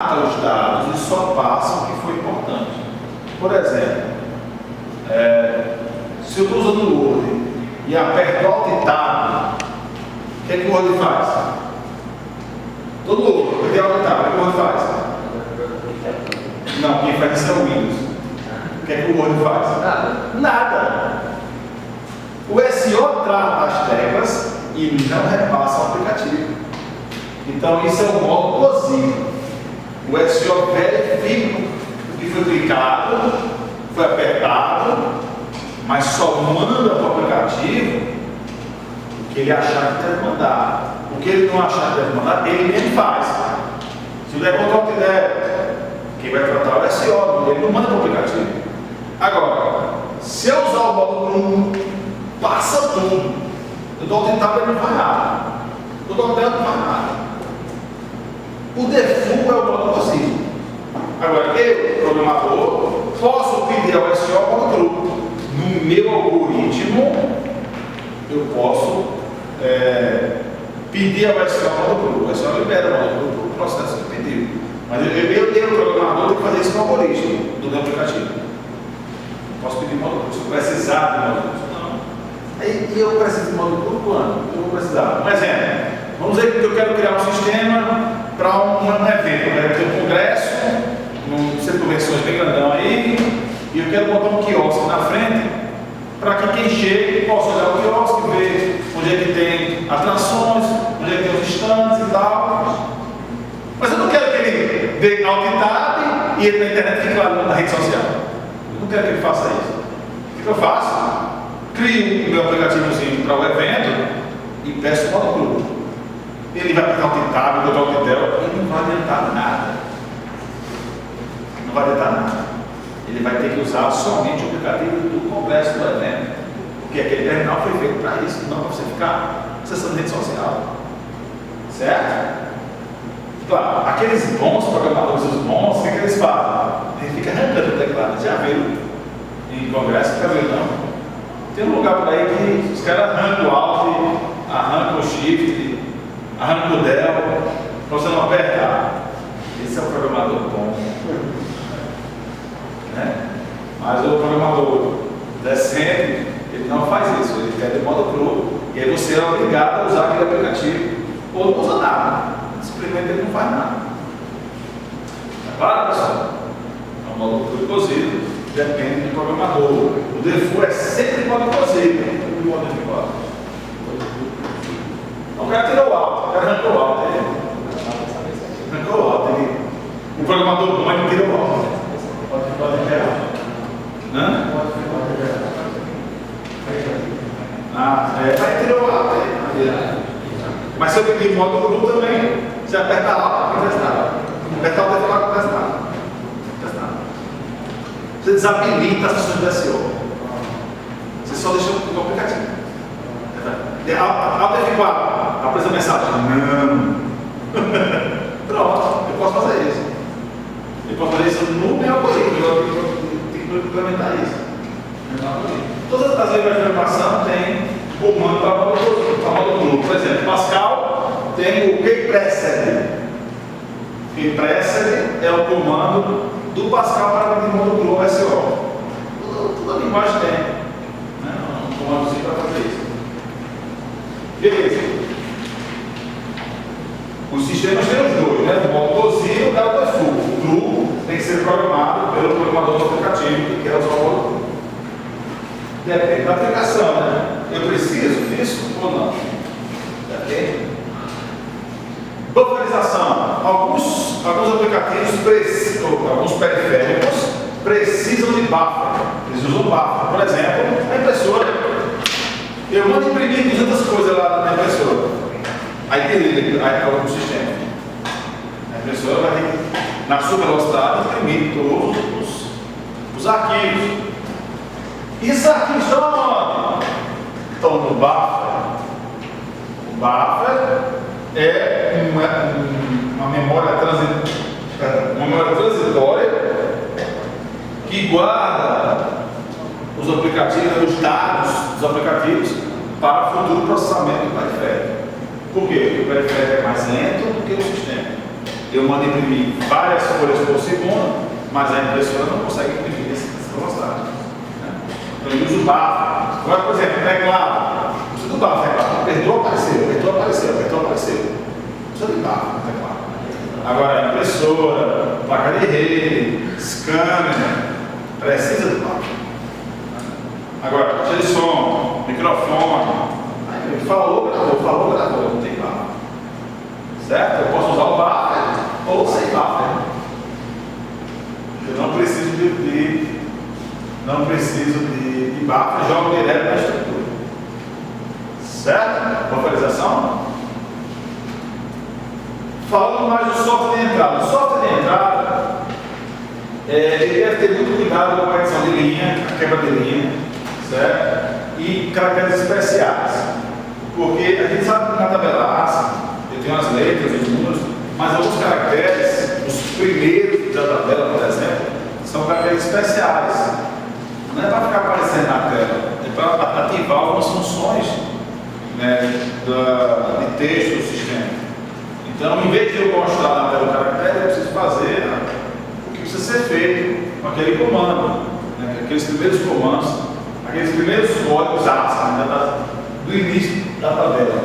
os dados e só passa o que foi importante. Por exemplo, se eu estou usando o Word e aperto Alt e Tab, o que é que o Word faz? Todo Word, apertei Alt e Tab, o que é que o Word faz? Não, quem faz isso é o Windows. O que é que o Word faz? Nada. O SO trata as teclas e não repassa o aplicativo. Então isso é o modo cosido. O SO verifica o que foi clicado, foi apertado, mas só manda para o aplicativo o que ele achar que deve mandar. O que ele não achar que deve mandar, ele mesmo faz. Se o der control que der, quem vai tratar é o SO, ele não manda para o aplicativo. Agora, se eu usar o modo cru, passa tudo. Eu dou o tab, ele não faz nada. Eu dou o tab, não faz nada. O default é o modo possível. Agora, eu, programador, posso pedir ao SO o modo cru. No meu algoritmo, eu posso pedir ao SO o modo cru. O SO libera o modo cru para o processo que pediu. Mas eu, programador, tenho que fazer isso no algoritmo do meu aplicativo. Posso pedir modo cru. Se eu precisar de modo cru, não. E eu preciso de modo cru quando? Eu vou precisar. Um exemplo. Vamos dizer que eu quero criar um sistema para um evento. Eu tenho um congresso, um centro de convenções bem grandão aí, e eu quero botar um quiosque na frente para que quem chegue possa olhar o quiosque, ver onde é que tem atrações, onde é que tem os stands e tal. Mas eu não quero que ele dê Alt Tab e ele na internet fique lá na rede social. Eu não quero que ele faça isso. O que eu faço? Crio o meu aplicativozinho para o evento e peço o modo cru. Ele vai apertar o Tab, botar o Del, e não vai adiantar nada. Não vai adiantar nada. Ele vai ter que usar somente o aplicativo do congresso do evento. Porque aquele terminal foi feito para isso, não para você ficar acessando rede social. Certo? Claro, aqueles bons programadores, os bons, o que eles fazem? Ele fica arrancando o teclado. Já viu em congresso? Nunca viu, não? Tem um lugar por aí que os caras arrancam o Alt, arrancam o Shift, arranca o Del, para você não apertar. Esse é o programador bom. Né? Mas o programador decente, ele não faz isso, ele quer de modo cru, e aí você é obrigado a usar aquele aplicativo, ou não usa nada, simplesmente ele não faz nada. Tá claro, pessoal? É um modo cru e cozido, depende do programador. O default é sempre modo cozido, o modo default. O cara tirou o alto, o cara arrancou o alto. Arrancou o alto. O programador bom, ele tirou o alto. Pode liberar. Hã? Vai tirar o alto. Mas se eu pedir modo cru também, você aperta alto, não acontece nada. Apertar o dedo, não acontece nada. Você desabilita as funções do SO. Você só deixa o aplicativo. Alt F4. Aparece a mensagem. Não. Pronto, eu posso fazer isso. Eu posso fazer isso no meu algoritmo. Eu tenho que implementar isso. Todas as linguagens de programação têm comando para modo cru. Por exemplo, Pascal tem o que precede. Que precede é o comando do Pascal para o modo cru SO. Toda linguagem tem. Um comandozinho para fazer isso. Beleza. Os sistemas têm os dois, né? O modo cozido e o default. O cru tem que ser programado pelo programador do aplicativo que quer usar o modo cru. Depende da aplicação, né? Eu preciso disso ou não? Depende. Bufferização. Alguns aplicativos alguns periféricos precisam de buffer. Eles usam buffer. Por exemplo, a impressora. Eu mando imprimir 200 coisas lá na impressora. Aí tem algum sistema. A impressora vai ter que, na sua velocidade, imprimir todos os arquivos. E esses arquivos estão onde? Estão no buffer. O buffer é uma memória transitória que guarda os aplicativos, os dados dos aplicativos para futuro processamento do periférico. Por quê? Porque o periférico é mais lento do que o sistema. eu mando imprimir várias folhas por segundo, mas a impressora não consegue imprimir essa velocidade. Né? Então eu uso bafo. Agora, por exemplo, teclado. Não precisa do bafo, teclado. Apertou, apareceu, apertou, apareceu, apertou, apareceu. Não precisa de bafo no teclado. Agora, impressora, placa de rede, scanner, precisa do bafo. Agora, caixa de som, microfone. Aí, falou, gravou, não tem bafo. Certo? Eu posso usar o bafo ou sem bafo. Eu não preciso de bafo, jogo direto na estrutura. Certo? Localização? Falando mais do software de entrada. O software de entrada, ele deve ter muito cuidado com a correção de linha, a quebra de linha, certo? E caracteres especiais. Porque a gente sabe que na tabela ASCII, eu tenho as letras, os números, mas alguns caracteres, os primeiros da tabela, por exemplo, são caracteres especiais. Não é para ficar aparecendo na tela, é para ativar algumas funções, né, de texto do sistema. Então, em vez de eu mostrar na tela o caractere, eu preciso fazer o que precisa ser feito com aquele comando, né, aqueles primeiros comandos, aqueles primeiros códigos ASCII, né, do início da tabela.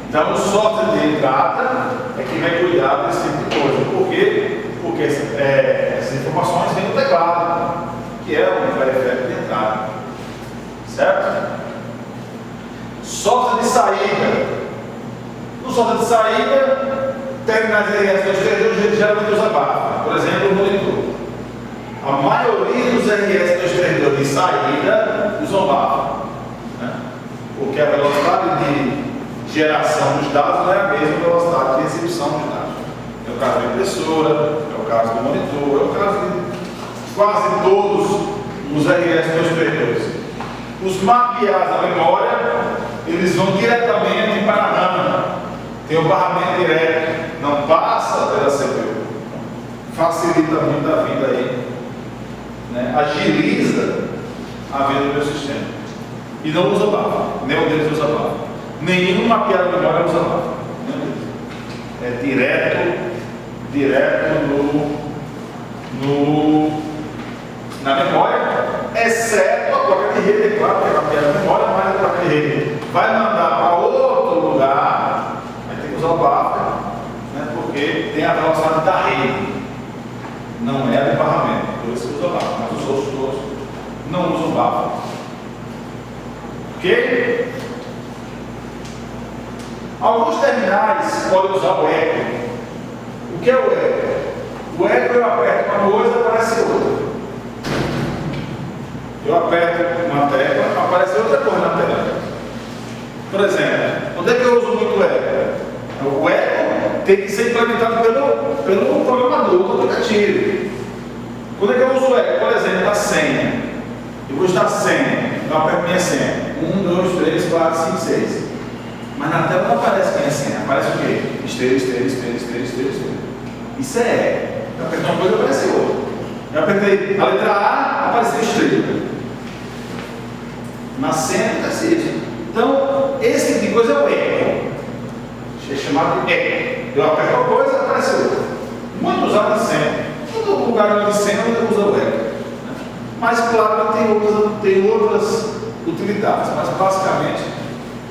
Então, o software de entrada é quem vai cuidar desse tipo de coisa. Por quê? Porque essas informações vêm do teclado, que é o periférico de entrada. Certo? Software de saída. No software de saída, terminais RS-232 geralmente usa bafo. Por exemplo, o monitor. A maioria dos RS-232 de saída usam bafo. Né? Porque a velocidade de geração dos dados não é a mesma velocidade de exibição dos dados. É o caso da impressora, é o caso do monitor, é o caso de quase todos os RS-232. Os mapeados da memória, eles vão diretamente para a RAM. Tem o barramento direto, não passa pela CPU. Facilita muito a vida aí, né? Agiliza a vida do meu sistema. E não usa bafo, nenhum deles usa bafo. Nenhum mapeado de memória usa bafo. É direto na memória, exceto a placa de rede, é claro que é mapeado de memória, mas a placa de rede vai mandar para outro lugar, vai ter que usar o bafo, né, porque tem a velocidade da rede, não é a de barramento, por isso que usa bafo, mas os outros todos não usam bafo. Ok? Alguns terminais podem usar o eco. O que é o eco? O eco, eu aperto uma coisa, aparece outra. Eu aperto uma tecla, aparece outra coisa na tela. Por exemplo, onde é que eu uso muito o eco? O eco tem que ser implementado pelo programador do aplicativo. Quando é que eu uso o eco? Por exemplo, da senha. Eu vou usar a senha, eu aperto minha senha. 1, 2, 3, 4, 5, 6. Mas na tela não aparece minha senha, aparece o quê? Esteira. Isso é eco. Eu apertei uma coisa, apareceu outra. Eu apertei a letra A, apareceu estrela. Na senha não precisa. Então, esse tipo de coisa é o eco. É chamado de eco. Eu aperto uma coisa, aparece outra. Muito usado na senha. Todo lugar de senha usa o eco. Mas, claro, tem outras utilidades. Mas, basicamente,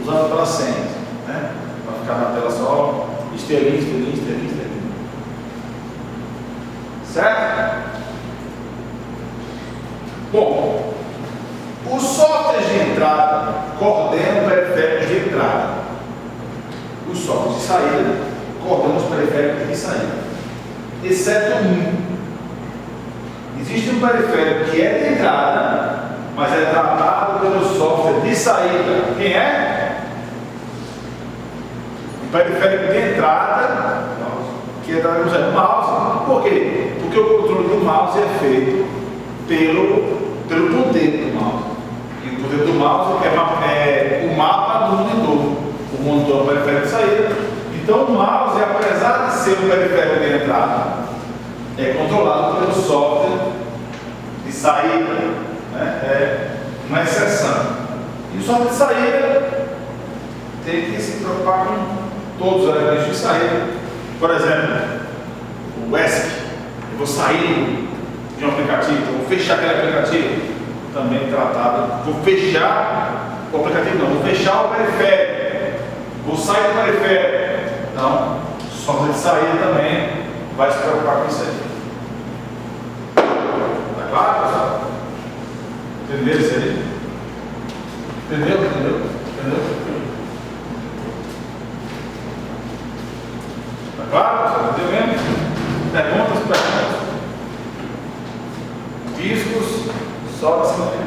usado pelas senhas. Né? Para ficar na tela só, esteirinho. Certo? Bom, os softwares de entrada coordenam periféricos de entrada. Os softwares de saída coordenam os periféricos de saída. Exceto um. Existe um periférico que é de entrada, mas é tratado pelo software de saída. Quem é? O periférico de entrada, que é tratado pelo mouse. Por quê? Porque o controle do mouse é feito pelo poder do mouse. E o poder do mouse é o mapa do monitor. O monitor é o periférico de saída. Então o mouse, apesar de ser o periférico de entrada, é controlado pelo software de saída. Né? É uma exceção. E o software de saída tem que se preocupar com todos os elementos de saída. Por exemplo, o ESC, eu vou sair de um aplicativo, eu vou fechar aquele aplicativo, também tratado, vou fechar o aplicativo, não, vou fechar o periférico, vou sair do periférico. Então, só de sair também vai se preocupar com isso aí. Tá claro, pessoal? Entendeu isso aí? Entendeu? Tá claro, pessoal? Entendeu mesmo? Perguntas? Discos, só da semana.